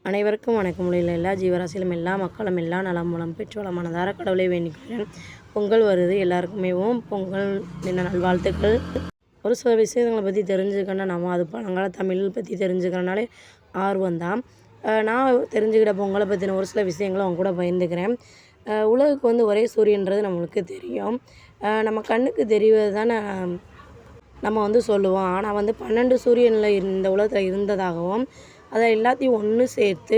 அனைவருக்கும் வணக்கம். உள்ள எல்லா ஜீவராசியிலும் எல்லா மக்களும் எல்லா நலமுலம் பெற்றோள மனதார கடவுளை வேண்டிக்கிறேன். பொங்கல் வருது, எல்லாருக்குமேவும் பொங்கல் தின நல்வாழ்த்துக்கள். ஒரு சில விஷயங்களை பற்றி தெரிஞ்சுக்கணும், நம்ம அது பழங்கால தமிழ் பற்றி தெரிஞ்சுக்கிறனாலே ஆர்வம் தான். நான் தெரிஞ்சுக்கிட்ட பொங்கலை பற்றின ஒரு சில விஷயங்களை அவங்க கூட பகிர்ந்துக்கிறேன். உலகுக்கு ஒரே சூரியன்றது நம்மளுக்கு தெரியும். நம்ம கண்ணுக்கு தெரிவது தானே நம்ம சொல்லுவோம். ஆனால் 12 சூரியனில் இந்த உலகத்தில் இருந்ததாகவும் அதை எல்லாத்தையும் ஒன்று சேர்த்து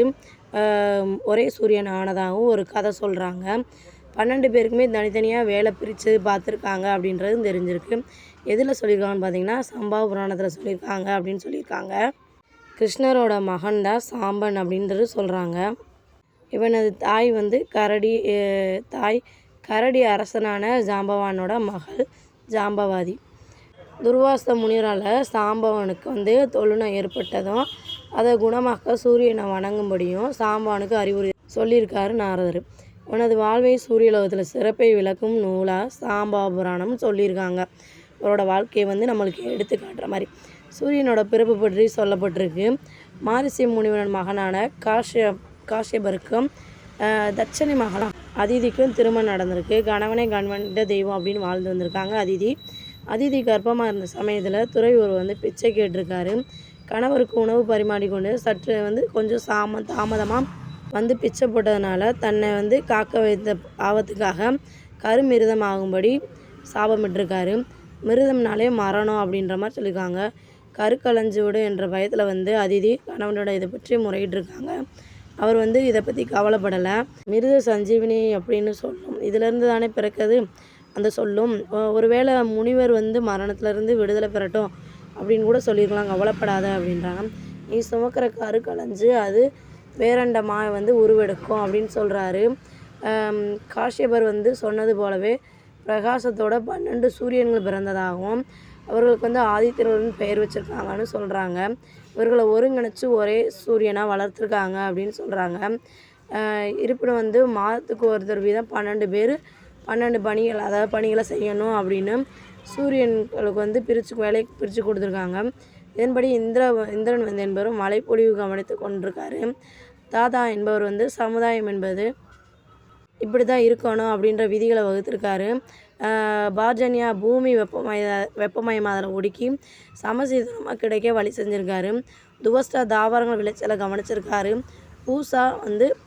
ஒரே சூரியன் ஆனதாகவும் ஒரு கதை சொல்கிறாங்க. 12 பேருக்குமே தனித்தனியாக வேலை பிரித்து பார்த்துருக்காங்க அப்படின்றதும் தெரிஞ்சிருக்கு. எதில் சொல்லியிருக்காங்கன்னு பார்த்தீங்கன்னா, சம்பவ புராணத்தில் சொல்லியிருக்காங்க அப்படின்னு சொல்லியிருக்காங்க. கிருஷ்ணரோட மகன் தான் சாம்பன் அப்படின்றது சொல்கிறாங்க. இவனது தாய் கரடி அரசனான ஜாம்பவானோட மகள் ஜாம்பவாதி. துர்வாச முனிவரால் சாம்பவனுக்கு தொழுநோய் ஏற்பட்டதும் அதை குணமாக்க சூரியனை வணங்கும்படியும் சாம்பவனுக்கு அறிவுரை சொல்லியிருக்காரு நாரதர். இவனது வாழ்வை சூரியலோகத்தில் சிறப்பை விளக்கும் நூலாக சாம்பவ புராணம் சொல்லியிருக்காங்க. இவரோட வாழ்க்கையை நம்மளுக்கு எடுத்து காட்டுற மாதிரி சூரியனோட பிறப்பு பற்றி சொல்லப்பட்டிருக்கு. மாரிசி முனிவரின் மகனான காஷ்யபருக்கும் தட்சணி மகளாம் அதிதிக்கும் திருமணம் நடந்திருக்கு. கணவனே கண்வண்ட தெய்வம் அப்படின்னு வாழ்ந்து வந்திருக்காங்க. அதிதி கர்ப்பமாக இருந்த சமயத்தில் துறவி பிச்சை கேட்டிருக்காரு. கணவருக்கு உணவு பரிமாறிக்கொண்டு சற்று கொஞ்சம் தாமதமாக பிச்சை போட்டதுனால தன்னை காக்க வைத்த ஆபத்துக்காக கருமிருதம் ஆகும்படி சாபமிட்டிருக்காரு. மிருதம்னாலே மரணம் அப்படின்ற மாதிரி சொல்லியிருக்காங்க. கருக்கலைஞ்சு விடு என்ற பயத்தில் அதிதி கணவனோட இதை பற்றி முறையிட்டிருக்காங்க. அவர் இதை பற்றி கவலைப்படலை. மிருத சஞ்சீவினி அப்படின்னு சொல்லும், இதிலேருந்து தானே பிறக்குது அந்த சொல்லும். ஒருவேளை முனிவர் மரணத்திலேருந்து விடுதலை பெறட்டும் அப்படின்னு கூட சொல்லியிருக்கலாம். கவலைப்படாத அப்படின்றாங்க. நீ சுமக்கிற கரு கலைஞ்சு அது பேரண்டமாக உருவெடுக்கும் அப்படின்னு சொல்கிறாரு. காஷ்யபர் சொன்னது போலவே பிரகாசத்தோட 12 சூரியன்கள் பிறந்ததாகவும் அவர்களுக்கு ஆதித்யர்கள்னு பெயர் வச்சுருக்காங்கன்னு சொல்கிறாங்க. இவர்களை ஒருங்கிணைச்சு ஒரே சூரியனாக வளர்த்துருக்காங்க அப்படின்னு சொல்கிறாங்க. இருப்பினும் மாதத்துக்கு ஒருத்தர் வீதம் 12 பேர் 12 பணிகள், அதாவது பணிகளை செய்யணும் அப்படின்னு சூரியன்களுக்கு வேலையை பிரித்து கொடுத்துருக்காங்க. இதன்படி இந்திரன் என்பவர் மழைப்பொழிவு கவனித்து கொண்டிருக்காரு. தாதா என்பவர் சமுதாயம் என்பது இப்படி தான் இருக்கணும் அப்படின்ற விதிகளை வகுத்திருக்காரு. பார்ஜன்யா பூமி வெப்பமயமாதலை ஒடுக்கி சமசீதனமாக கிடைக்க வழி செஞ்சுருக்காரு. துவஸ்டா தாவரங்கள் விளைச்சலை கவனிச்சிருக்காரு. பூசா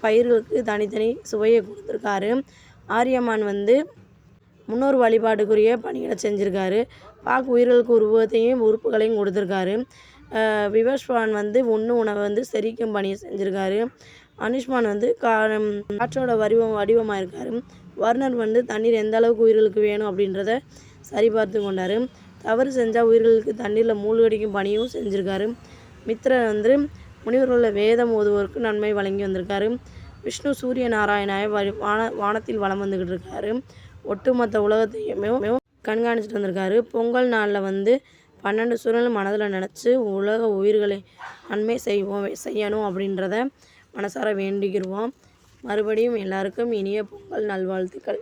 பயிர்களுக்கு தனித்தனி சுவையை கொடுத்துருக்காரு. ஆரியமான் முன்னோர் வழிபாட்டுக்குரிய பணிகளை செஞ்சுருக்காரு. பாக் உயிர்களுக்கு உருவத்தையும் உறுப்புகளையும் கொடுத்துருக்காரு. விவஸ்வான் உணவை செரிக்கும் பணியை செஞ்சுருக்காரு. அனுஷ்மான் காற்றோட வடிவமாக இருக்கார். வர்ணர் தண்ணீர் எந்த அளவுக்கு உயிர்களுக்கு வேணும் அப்படின்றத சரிபார்த்து கொண்டார். தவறு செஞ்சால் உயிர்களுக்கு தண்ணீரில் மூழ்கடிக்கும் பணியும் செஞ்சுருக்காரு. மித்ரர் முனிவர்களில் வேதம் ஓதுவோருக்கு நன்மை வழங்கி வந்திருக்காரு. விஷ்ணு சூரிய நாராயணாய வானத்தில் வலம் வந்துக்கிட்டு இருக்காரு. ஒட்டுமொத்த உலகத்தையுமே கண்காணிச்சிட்டு வந்திருக்காரு. பொங்கல் நாளில் 12 சூரியன் மனதில் நினச்சி உலக உயிர்களை நன்மை செய்யணும் அப்படின்றத மனசார வேண்டிக்கிடுவோம். மறுபடியும் எல்லாருக்கும் இனிய பொங்கல் நல்வாழ்த்துக்கள்.